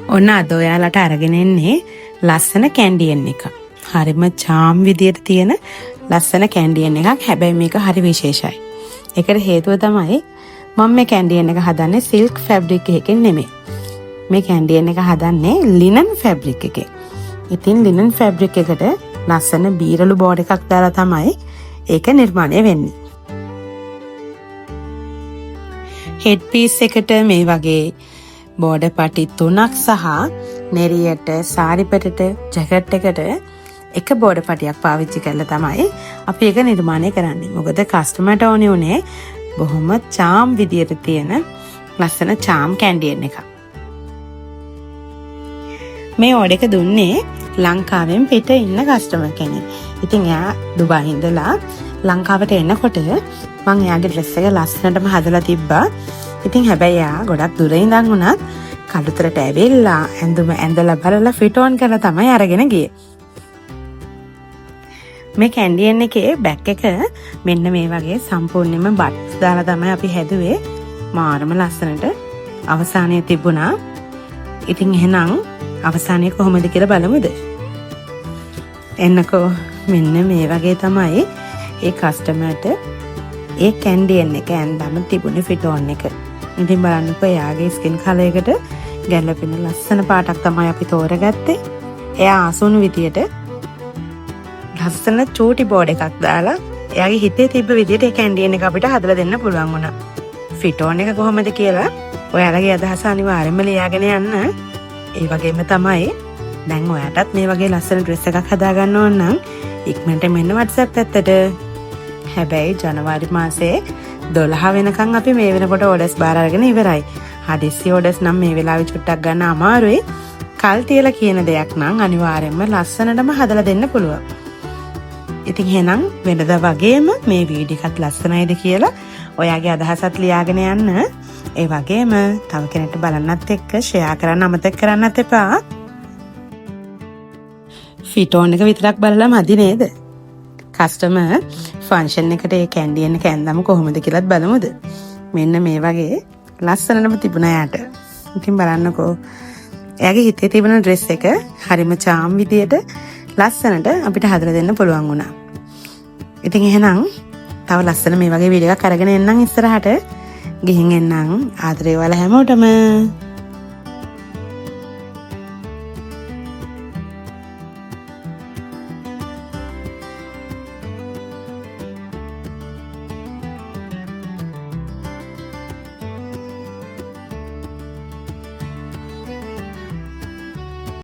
ඔන්න අද ඔයාලට අරගෙන එන්නේ ලස්සන කැන්ඩියන් එක. හරිම චාම් විදියට තියෙන ලස්සන කැන්ඩියන් එකක්. හැබැයි මේක හරි විශේෂයි. ඒකට හේතුව තමයි මම මේ කැන්ඩියන් එක හදන්නේ සිල්ක් ෆැබ්‍රික් එකකින් නෙමෙයි. මේ කැන්ඩියන් එක හදන්නේ ලිනන් ෆැබ්‍රික් එකකින්. ඉතින් ලිනන් ෆැබ්‍රික් එකට ලස්සන බීරලු බෝඩ් එකක් දාලා තමයි ඒක නිර්මාණය වෙන්නේ. හෙඩ් පීස් එකට මේ වගේ බෝඩ පටි 3ක් සහ නෙරියට සාරිපටට ජැකට් එකට එක බෝඩ පටියක් පාවිච්චි කරලා තමයි අපි ඒක නිර්මාණය කරන්නේ. මොකද කස්ටමර්ට ඕනේ උනේ බොහොම චාම් විදියට තියෙන ලස්සන චාම් කැන්ඩියන් එකක්. මේ ඕඩර් එක දුන්නේ ලංකාවෙන් පිට ඉන්න කස්ටමර් කෙනෙක්. ඉතින් එයා දුබායි ඉඳලා ලංකාවට එනකොට මම එයාගේ ඩ්‍රෙස් එක ලස්සනටම හදලා තිබ්බා. ඉතින් හැබැයි එයා ගොඩක් දුර ඉඳන් වුණත් කඩුතරට ඇවිල්ලා ඇඳුම ඇඳලා බලලා ෆිට ඔන් කරලා තමයි අරගෙන ගියේ. මේ කැන්ඩියන් එකේ බෑක් එක මෙන්න මේ වගේ සම්පූර්ණයෙන්ම බට්ස් දාලා තමයි අපි හැදුවේ. මාරම ලස්සනට අවසානයේ තිබුණා. ඉතින් එහෙනම් අවසානයේ කොහොමද කියලා බලමුද? එන්නකෝ මෙන්න මේ වගේ තමයි ඒ කස්ටමර්ට ඒ කැන්ඩියන් එක ඇඳම තිබුණේ ෆිට ඔන් එක. ඉතින් බලන්නකෝ එයාගේ ස්කින් කලර් එකට ගැලපෙන ලස්සන පාටක් තමයි අපි තෝරගත්තේ. එයා ආසුණු විදියට ලස්සන චූටි බෝඩ් එකක් දාලා එයාගේ හිතේ තිබ්බ විදියට ඒ කැන්ඩියන් එක අපිට හදලා දෙන්න පුළුවන් වුණා. ෆිට ඔන් එක කොහොමද කියලා ඔයාලගේ අදහස අනිවාර්යෙන්ම ලියාගෙන යන්න. ඒ වගේම තමයි දැන් ඔයාටත් මේ වගේ ලස්සන ඩ්‍රෙස් එකක් හදා ගන්න ඕන නම් ඉක්මනට මෙන්න WhatsApp පැත්තට. හැබැයි ජනවාරි මාසේ 12 වෙනකන් අපි මේ වෙනකොට ඕඩර්ස් බාර අරගෙන ඉවරයි. හදිස්සි ඕඩර්ස් නම් මේ වෙලාවේ චුට්ටක් ගන්න අමාරුයි. කල් තියලා කියන දෙයක් නම් අනිවාර්යෙන්ම ලස්සනටම හදලා දෙන්න පුළුවන්. ඉතින් එහෙනම් වෙනදා වගේම මේ වීඩියෝ එකත් ලස්සනයිද කියලා ඔයාගේ අදහසත් ලියාගෙන යන්න. ඒ වගේම තව කෙනෙක්ට බලන්නත් එක්ක ෂෙයා කරන්න අමතක කරන්නත් එපා. ෆිට ඔන් එක විතරක් බලලා මදි නේද? කස්ටමර් ෆන්ක්ෂන් එකට ඒ කැන්ඩියන් එක ඇඳම කොහොමද කියලාත් බලමුද? මෙන්න මේ වගේ ලස්සනම තිබුණා යාට. ඉතින් බලන්නකෝ. එයාගේ හිතේ තිබුණ ඩ්‍රෙස් එක හරිම චාම් විදියට ලස්සනට අපිට හදලා දෙන්න පුළුවන් වුණා. ඉතින් එහෙනම් තව ලස්සන මේ වගේ වීඩියෝ එකක් අරගෙන එන්නම් ඉස්සරහට. ගිහින් එන්නම්. ආදරේ වල හැමෝටම